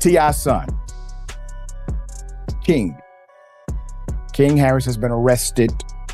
T.I.'s son, King. King Harris has been arrested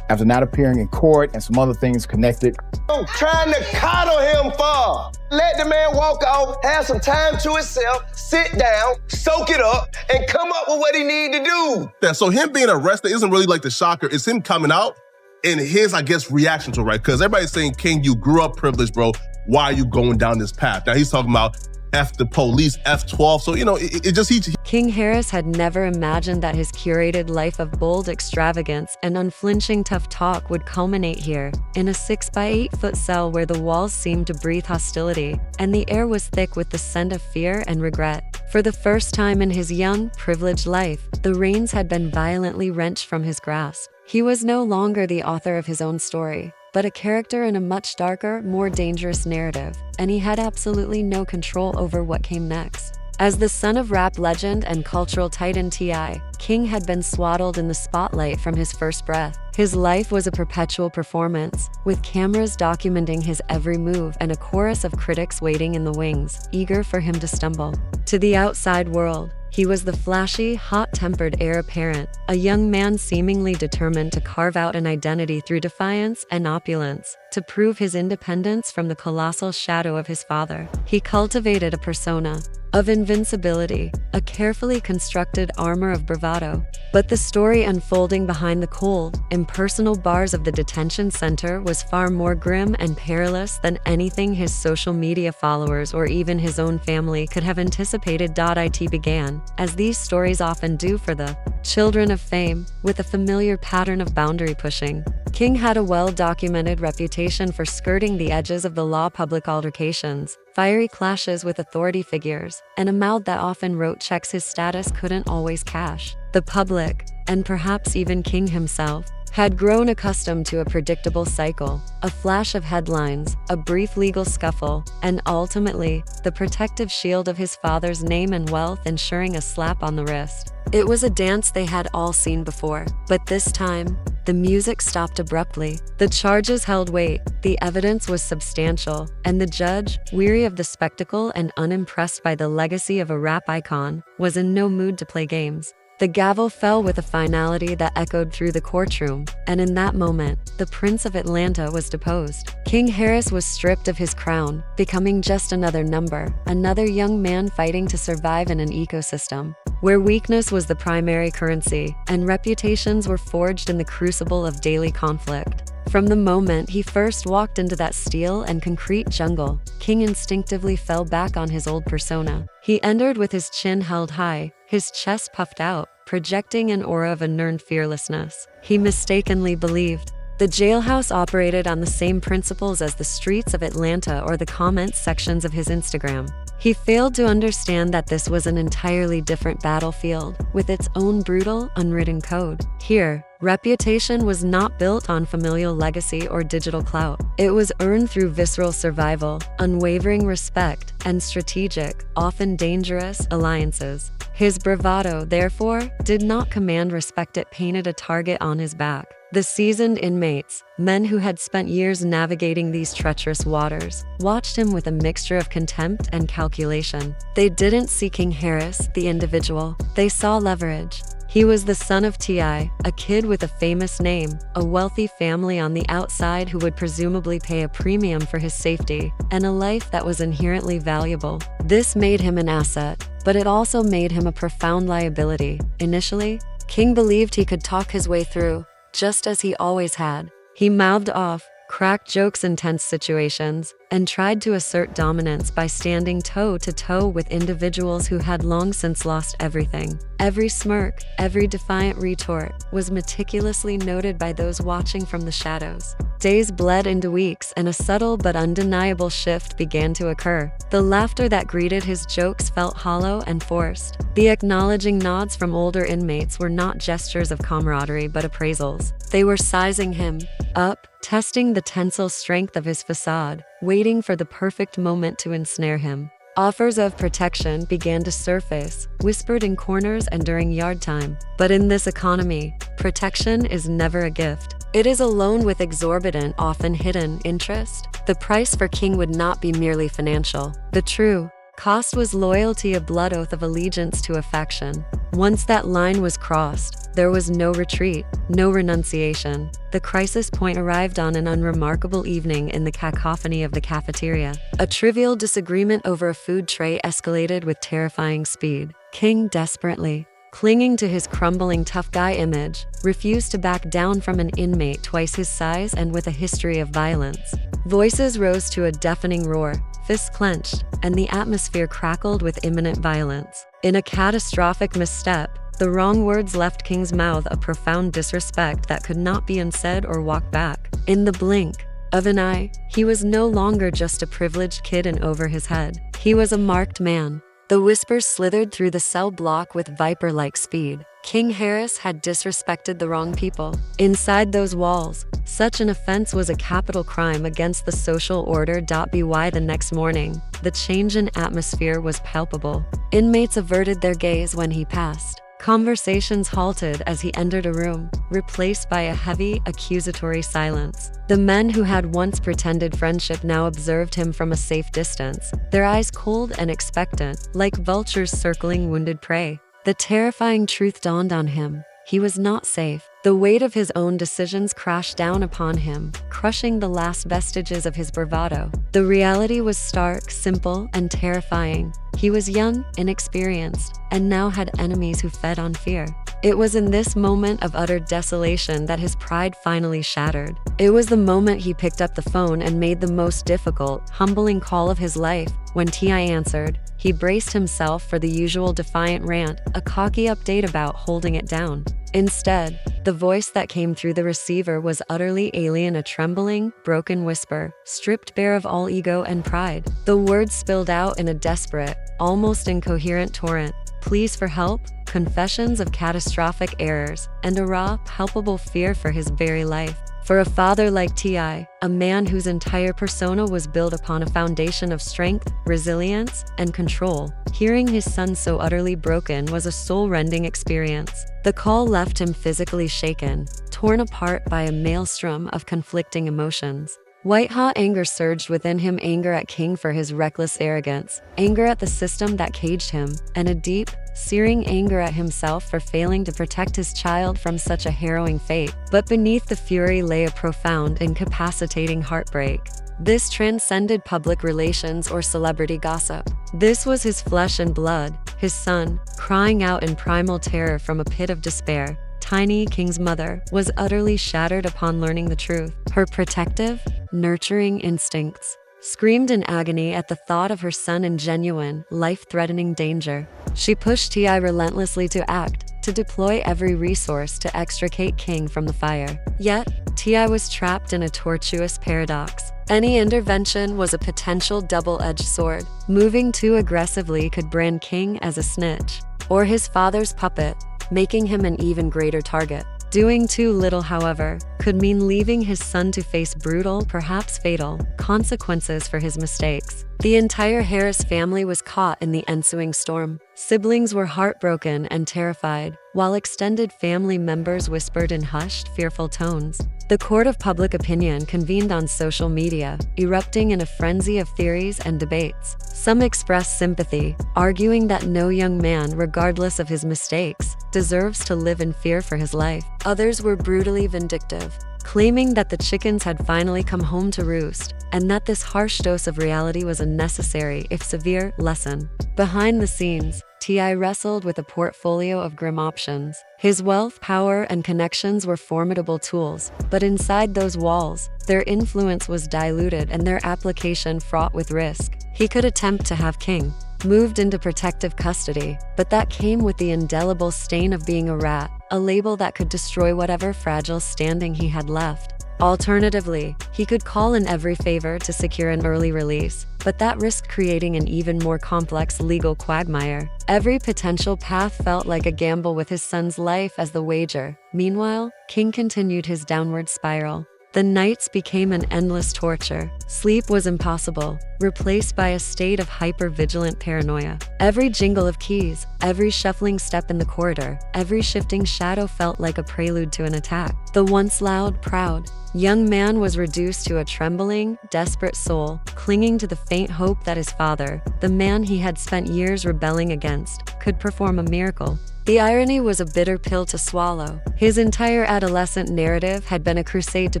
after not appearing in court and some other things connected. I'm trying to coddle him for. Let the man walk off, have some time to himself, sit down, soak it up, and come up with what he need to do. Yeah, so him being arrested isn't really like the shocker. It's him coming out and his, I guess, reaction to it, right? Because everybody's saying, King, you grew up privileged, bro. Why are you going down this path? Now he's talking about F the police, F12. So, King Harris had never imagined that his curated life of bold extravagance and unflinching tough talk would culminate here, in a 6-by-8-foot cell where the walls seemed to breathe hostility, and the air was thick with the scent of fear and regret. For the first time in his young, privileged life, the reins had been violently wrenched from his grasp. He was no longer the author of his own story, but a character in a much darker, more dangerous narrative, and he had absolutely no control over what came next. As the son of rap legend and cultural titan T.I., King had been swaddled in the spotlight from his first breath. His life was a perpetual performance, with cameras documenting his every move and a chorus of critics waiting in the wings, eager for him to stumble. To the outside world, he was the flashy, hot-tempered heir apparent, a young man seemingly determined to carve out an identity through defiance and opulence. To prove his independence from the colossal shadow of his father, he cultivated a persona of invincibility, a carefully constructed armor of bravado. But the story unfolding behind the cold, impersonal bars of the detention center was far more grim and perilous than anything his social media followers or even his own family could have anticipated. It began, as these stories often do for the children of fame, with a familiar pattern of boundary pushing. King had a well-documented reputation for skirting the edges of the law, public altercations, fiery clashes with authority figures, and a mouth that often wrote checks his status couldn't always cash. The public, and perhaps even King himself, had grown accustomed to a predictable cycle, a flash of headlines, a brief legal scuffle, and ultimately, the protective shield of his father's name and wealth ensuring a slap on the wrist. It was a dance they had all seen before, but this time, the music stopped abruptly. The charges held weight, the evidence was substantial, and the judge, weary of the spectacle and unimpressed by the legacy of a rap icon, was in no mood to play games. The gavel fell with a finality that echoed through the courtroom, and in that moment, the Prince of Atlanta was deposed. King Harris was stripped of his crown, becoming just another number, another young man fighting to survive in an ecosystem where weakness was the primary currency, and reputations were forged in the crucible of daily conflict. From the moment he first walked into that steel and concrete jungle, King instinctively fell back on his old persona. He entered with his chin held high, his chest puffed out, projecting an aura of inurned fearlessness. He mistakenly believed the jailhouse operated on the same principles as the streets of Atlanta or the comments sections of his Instagram. He failed to understand that this was an entirely different battlefield, with its own brutal, unwritten code. Here, reputation was not built on familial legacy or digital clout. It was earned through visceral survival, unwavering respect, and strategic, often dangerous, alliances. His bravado, therefore, did not command respect. It painted a target on his back. The seasoned inmates, men who had spent years navigating these treacherous waters, watched him with a mixture of contempt and calculation. They didn't see King Harris, the individual. They saw leverage. He was the son of T.I., a kid with a famous name, a wealthy family on the outside who would presumably pay a premium for his safety, and a life that was inherently valuable. This made him an asset, but it also made him a profound liability. Initially, King believed he could talk his way through, just as he always had. He mouthed off, cracked jokes in tense situations, and tried to assert dominance by standing toe-to-toe with individuals who had long since lost everything. Every smirk, every defiant retort, was meticulously noted by those watching from the shadows. Days bled into weeks, and a subtle but undeniable shift began to occur. The laughter that greeted his jokes felt hollow and forced. The acknowledging nods from older inmates were not gestures of camaraderie but appraisals. They were sizing him up, testing the tensile strength of his facade, waiting for the perfect moment to ensnare him. Offers of protection began to surface, whispered in corners and during yard time. But in this economy, protection is never a gift. It is a loan with exorbitant, often hidden, interest. The price for King would not be merely financial. The true Cost was loyalty, a blood oath of allegiance to a faction. Once that line was crossed, there was no retreat, no renunciation. The crisis point arrived on an unremarkable evening in the cacophony of the cafeteria. A trivial disagreement over a food tray escalated with terrifying speed. King desperately, clinging to his crumbling tough guy image, refused to back down from an inmate twice his size and with a history of violence. Voices rose to a deafening roar, fists clenched, and the atmosphere crackled with imminent violence. In a catastrophic misstep, the wrong words left King's mouth a profound disrespect that could not be unsaid or walked back. In the blink of an eye, he was no longer just a privileged kid in over his head. He was a marked man. The whispers slithered through the cell block with viper-like speed. King Harris had disrespected the wrong people. Inside those walls, such an offense was a capital crime against the social order. By the next morning, the change in atmosphere was palpable. Inmates averted their gaze when he passed. Conversations halted as he entered a room, replaced by a heavy, accusatory silence. The men who had once pretended friendship now observed him from a safe distance, their eyes cold and expectant, like vultures circling wounded prey. The terrifying truth dawned on him. He was not safe. The weight of his own decisions crashed down upon him, crushing the last vestiges of his bravado. The reality was stark, simple, and terrifying. He was young, inexperienced, and now had enemies who fed on fear. It was in this moment of utter desolation that his pride finally shattered. It was the moment he picked up the phone and made the most difficult, humbling call of his life. When T.I. answered, he braced himself for the usual defiant rant, a cocky update about holding it down. Instead, the voice that came through the receiver was utterly alien, a trembling, broken whisper, stripped bare of all ego and pride. The words spilled out in a desperate, almost incoherent torrent. Pleas for help, confessions of catastrophic errors, and a raw, palpable fear for his very life. For a father like T.I., a man whose entire persona was built upon a foundation of strength, resilience, and control, hearing his son so utterly broken was a soul-rending experience. The call left him physically shaken, torn apart by a maelstrom of conflicting emotions. White-hot anger surged within him, anger at King for his reckless arrogance, anger at the system that caged him, and a deep, searing anger at himself for failing to protect his child from such a harrowing fate. But beneath the fury lay a profound, incapacitating heartbreak. This transcended public relations or celebrity gossip. This was his flesh and blood, his son, crying out in primal terror from a pit of despair. Tiny King's mother was utterly shattered upon learning the truth. Her protective, nurturing instincts screamed in agony at the thought of her son in genuine, life-threatening danger. She pushed T.I. relentlessly to act, to deploy every resource to extricate King from the fire. Yet, T.I. was trapped in a tortuous paradox. Any intervention was a potential double-edged sword. Moving too aggressively could brand King as a snitch, or his father's puppet, making him an even greater target. Doing too little, however, could mean leaving his son to face brutal, perhaps fatal, consequences for his mistakes. The entire Harris family was caught in the ensuing storm. Siblings were heartbroken and terrified, while extended family members whispered in hushed, fearful tones. The court of public opinion convened on social media, erupting in a frenzy of theories and debates. Some expressed sympathy, arguing that no young man, regardless of his mistakes, deserves to live in fear for his life. Others were brutally vindictive, claiming that the chickens had finally come home to roost, and that this harsh dose of reality was a necessary, if severe, lesson. Behind the scenes, T.I. wrestled with a portfolio of grim options. His wealth, power, and connections were formidable tools, but inside those walls, their influence was diluted and their application fraught with risk. He could attempt to have King moved into protective custody, but that came with the indelible stain of being a rat, a label that could destroy whatever fragile standing he had left. Alternatively, he could call in every favor to secure an early release, but that risked creating an even more complex legal quagmire. Every potential path felt like a gamble with his son's life as the wager. Meanwhile, King continued his downward spiral. The nights became an endless torture. Sleep was impossible, replaced by a state of hyper-vigilant paranoia. Every jingle of keys, every shuffling step in the corridor, every shifting shadow felt like a prelude to an attack. The once loud, proud, young man was reduced to a trembling, desperate soul, clinging to the faint hope that his father, the man he had spent years rebelling against, could perform a miracle. The irony was a bitter pill to swallow. His entire adolescent narrative had been a crusade to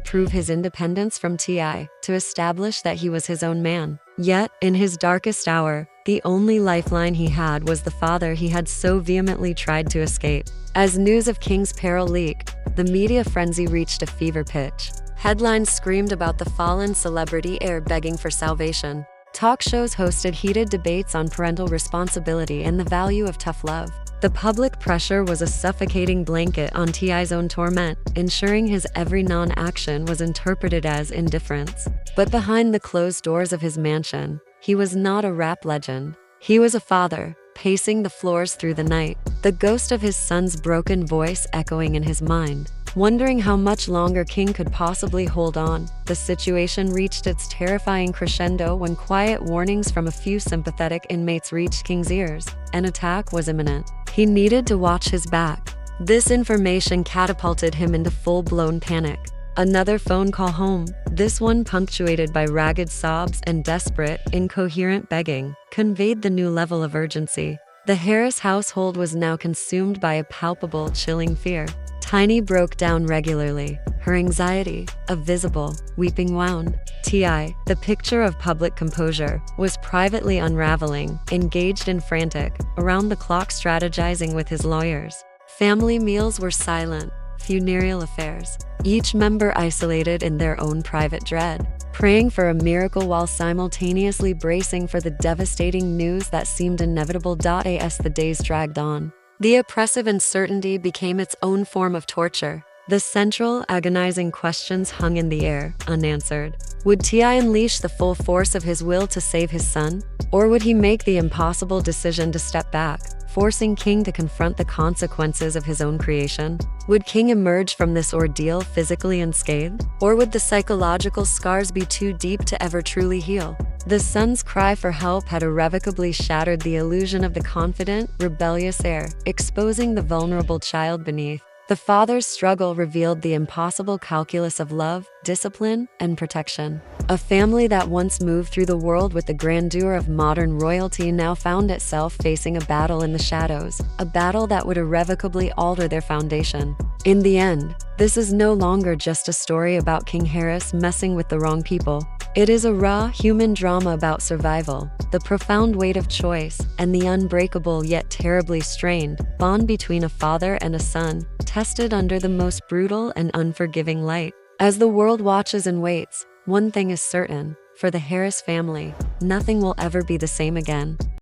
prove his independence from T.I., to establish that he was his own man. Yet, in his darkest hour, the only lifeline he had was the father he had so vehemently tried to escape. As news of King's peril leaked, the media frenzy reached a fever pitch. Headlines screamed about the fallen celebrity heir begging for salvation. Talk shows hosted heated debates on parental responsibility and the value of tough love. The public pressure was a suffocating blanket on T.I.'s own torment, ensuring his every non-action was interpreted as indifference. But behind the closed doors of his mansion, he was not a rap legend. He was a father, pacing the floors through the night, the ghost of his son's broken voice echoing in his mind. Wondering how much longer King could possibly hold on, the situation reached its terrifying crescendo when quiet warnings from a few sympathetic inmates reached King's ears. An attack was imminent. He needed to watch his back. This information catapulted him into full-blown panic. Another phone call home, this one punctuated by ragged sobs and desperate, incoherent begging, conveyed the new level of urgency. The Harris household was now consumed by a palpable, chilling fear. Tiny broke down regularly, her anxiety, a visible, weeping wound. T.I., the picture of public composure, was privately unraveling, engaged in frantic, around-the-clock strategizing with his lawyers. Family meals were silent, funereal affairs, each member isolated in their own private dread, praying for a miracle while simultaneously bracing for the devastating news that seemed inevitable. As the days dragged on, the oppressive uncertainty became its own form of torture. The central, agonizing questions hung in the air, unanswered. Would T.I. unleash the full force of his will to save his son? Or would he make the impossible decision to step back, forcing King to confront the consequences of his own creation? Would King emerge from this ordeal physically unscathed? Or would the psychological scars be too deep to ever truly heal? The son's cry for help had irrevocably shattered the illusion of the confident, rebellious heir, exposing the vulnerable child beneath. The father's struggle revealed the impossible calculus of love, discipline, and protection. A family that once moved through the world with the grandeur of modern royalty now found itself facing a battle in the shadows, a battle that would irrevocably alter their foundation. In the end, this is no longer just a story about King Harris messing with the wrong people. It is a raw, human drama about survival, the profound weight of choice, and the unbreakable yet terribly strained bond between a father and a son, tested under the most brutal and unforgiving light. As the world watches and waits, one thing is certain: for the Harris family, nothing will ever be the same again.